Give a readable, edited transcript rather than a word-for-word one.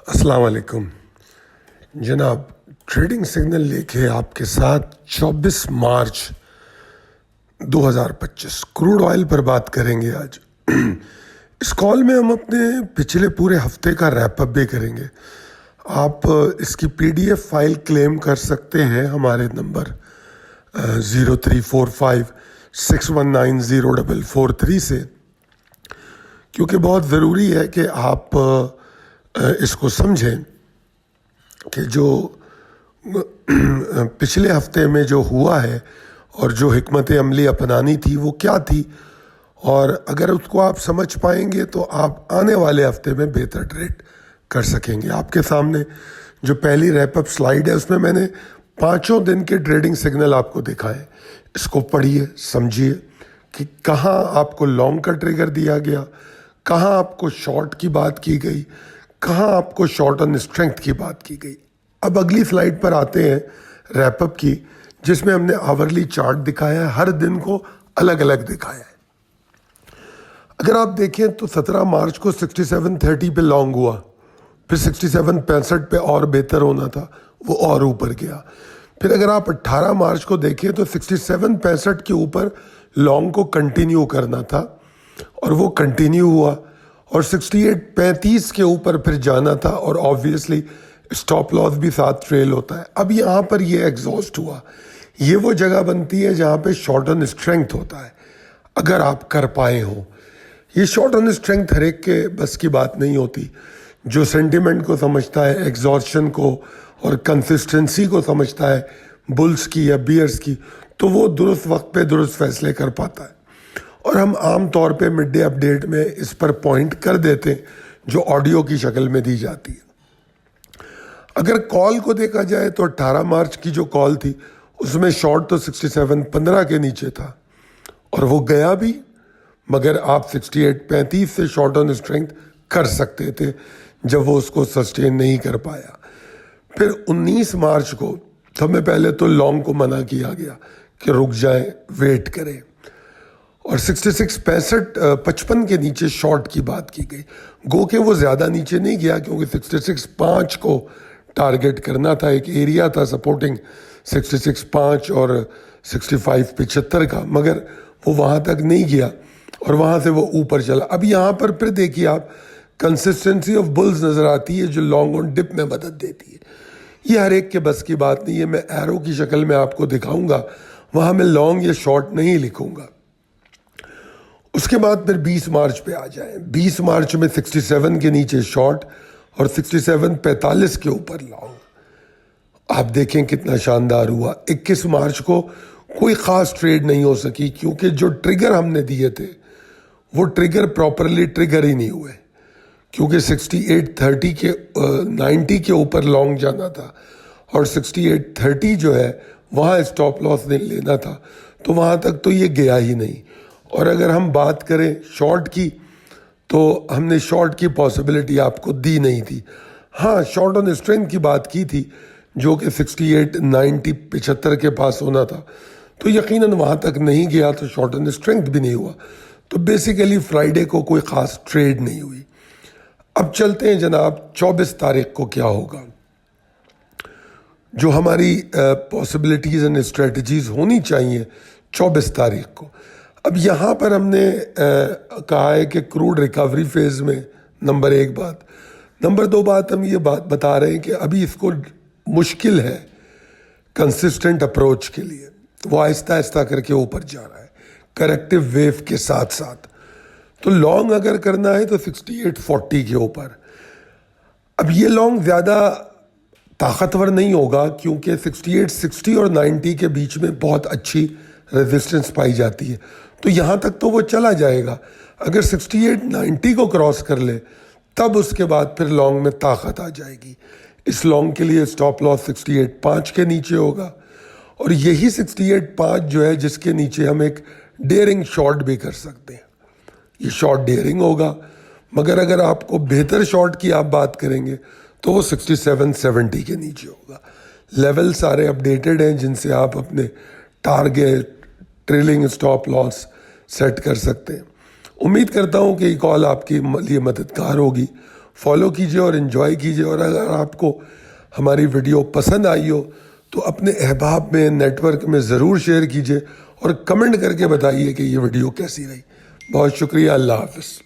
अस्सलाम वालेकुम जनाब। ट्रेडिंग सिग्नल लेके आपके साथ 24 मार्च 2025 क्रूड ऑयल पर बात करेंगे आज। इस कॉल में हम अपने पिछले पूरे हफ्ते का रैपअप भी करेंगे। आप इसकी पीडीएफ फाइल क्लेम कर सकते हैं हमारे नंबर 0345619043 से, क्योंकि बहुत ज़रूरी है कि आप इसको समझें कि जो पिछले हफ्ते में जो हुआ है और जो हिकमत अमली अपनानी थी वो क्या थी, और अगर उसको आप समझ पाएंगे तो आप आने वाले हफ्ते में बेहतर ट्रेड कर सकेंगे। आपके सामने जो पहली रैपअप स्लाइड है उसमें मैंने 5 दिन के ट्रेडिंग सिग्नल आपको दिखाए। इसको पढ़िए, समझिए कि कहाँ आपको लॉन्ग का ट्रिगर दिया गया, कहाँ आपको शॉर्ट की बात की गई, कहाँ आपको शॉर्ट ऑन स्ट्रेंथ की बात की गई। अब अगली स्लाइड पर आते हैं रैपअप की, जिसमें हमने आवरली चार्ट दिखाया है, हर दिन को अलग अलग दिखाया है। अगर आप देखें तो 17 मार्च को 67.30 पे लॉन्ग हुआ, फिर 67.65 पे और बेहतर होना था, वो और ऊपर गया। फिर अगर आप 18 मार्च को देखें तो 67.65 के ऊपर लॉन्ग को कंटिन्यू करना था और वो कंटिन्यू हुआ, और 68.35 के ऊपर फिर जाना था, और ऑब्वियसली स्टॉप लॉस भी साथ ट्रेल होता है। अब यहाँ पर ये एग्जॉस्ट हुआ। ये वो जगह बनती है जहाँ पे शॉर्ट ऑन स्ट्रेंथ होता है, अगर आप कर पाए हो। ये शॉर्ट ऑन स्ट्रेंथ हर एक के बस की बात नहीं होती। जो सेंटिमेंट को समझता है, एग्जॉर्शन को और कंसिस्टेंसी को समझता है, बुल्स की या बियर्स की, तो वो दुरुस्त वक्त पे दुरुस्त फैसले कर पाता है। और हम आम तौर पे मिड डे अपडेट में इस पर पॉइंट कर देते हैं, जो ऑडियो की शक्ल में दी जाती है। अगर कॉल को देखा जाए तो 18 मार्च की जो कॉल थी उसमें शॉर्ट तो 67.15 के नीचे था और वो गया भी, मगर आप 68.35 से शॉर्ट ऑन स्ट्रेंथ कर सकते थे जब वो उसको सस्टेन नहीं कर पाया। फिर 19 मार्च को सबसे पहले तो लॉन्ग को मना किया गया कि रुक जाए, वेट करें, और 66.55 के नीचे शॉर्ट की बात की गई। गो के वो ज़्यादा नीचे नहीं गया, क्योंकि 66.5 को टारगेट करना था, एक एरिया था सपोर्टिंग 66.5 और 65.75 का, मगर वो वहाँ तक नहीं गया और वहाँ से वो ऊपर चला। अब यहाँ पर फिर देखिए आप, कंसिस्टेंसी ऑफ बुल्स नज़र आती है जो लॉन्ग ऑन डिप में मदद देती है। ये हर एक के बस की बात नहीं है। मैं एरो की शक्ल में आपको दिखाऊंगा, वहाँ मैं लॉन्ग या शॉर्ट नहीं लिखूंगा। उसके बाद फिर 20 मार्च पे आ जाए। 20 मार्च में 67 के नीचे शॉर्ट और 67.45 के ऊपर लॉन्ग। आप देखें कितना शानदार हुआ। 21 मार्च को कोई ख़ास ट्रेड नहीं हो सकी, क्योंकि जो ट्रिगर हमने दिए थे वो ट्रिगर प्रॉपरली ट्रिगर ही नहीं हुए, क्योंकि 68.30 के 90 के ऊपर लॉन्ग जाना था और 68.30 जो है वहाँ स्टॉप लॉस नहीं लेना था, तो वहाँ तक तो ये गया ही नहीं। और अगर हम बात करें शॉर्ट की, तो हमने शॉर्ट की पॉसिबिलिटी आपको दी नहीं थी। हाँ, शॉर्ट ऑन स्ट्रेंथ की बात की थी, जो कि 68, 90, 75 के पास होना था, तो यकीनन वहाँ तक नहीं गया, तो शॉर्ट ऑन स्ट्रेंथ भी नहीं हुआ। तो बेसिकली फ्राइडे को कोई ख़ास ट्रेड नहीं हुई। अब चलते हैं जनाब 24 तारीख को क्या होगा। जो हमारी पॉसिबिलिटीज़ एंड स्ट्रेटजीज़ होनी चाहिए 24 तारीख को। अब यहाँ पर हमने कहा है कि क्रूड रिकवरी फेज में, नंबर 1 बात। नंबर 2 बात, हम ये बात बता रहे हैं कि अभी इसको मुश्किल है कंसिस्टेंट अप्रोच के लिए, वो आहिस्ता आहिस्ता करके ऊपर जा रहा है करेक्टिव वेव के साथ साथ। तो लॉन्ग अगर करना है तो 68.40 के ऊपर। अब ये लॉन्ग ज़्यादा ताकतवर नहीं होगा, क्योंकि 68.60 और 90 के बीच में बहुत अच्छी रेजिस्टेंस पाई जाती है, तो यहाँ तक तो वो चला जाएगा। अगर 68-90 को क्रॉस कर ले, तब उसके बाद फिर लॉन्ग में ताकत आ जाएगी। इस लॉन्ग के लिए स्टॉप लॉस 68.5 के नीचे होगा, और यही 68.5 जो है जिसके नीचे हम एक डेयरिंग शॉर्ट भी कर सकते हैं। ये शॉर्ट डेयरिंग होगा, मगर अगर आपको बेहतर शॉर्ट की आप बात करेंगे तो वो 67-70 के नीचे होगा। लेवल सारे अपडेटेड हैं जिनसे आप अपने target, trailing stop loss set कर सकते हैं। उम्मीद करता हूँ कि ये कॉल आपके लिए मददगार होगी। फॉलो कीजिए और इन्जॉय कीजिए। और अगर आपको हमारी वीडियो पसंद आई हो तो अपने अहबाब में, नेटवर्क में ज़रूर शेयर कीजिए और कमेंट करके बताइए कि ये वीडियो कैसी रही। बहुत शुक्रिया। अल्लाह हाफ़िज़।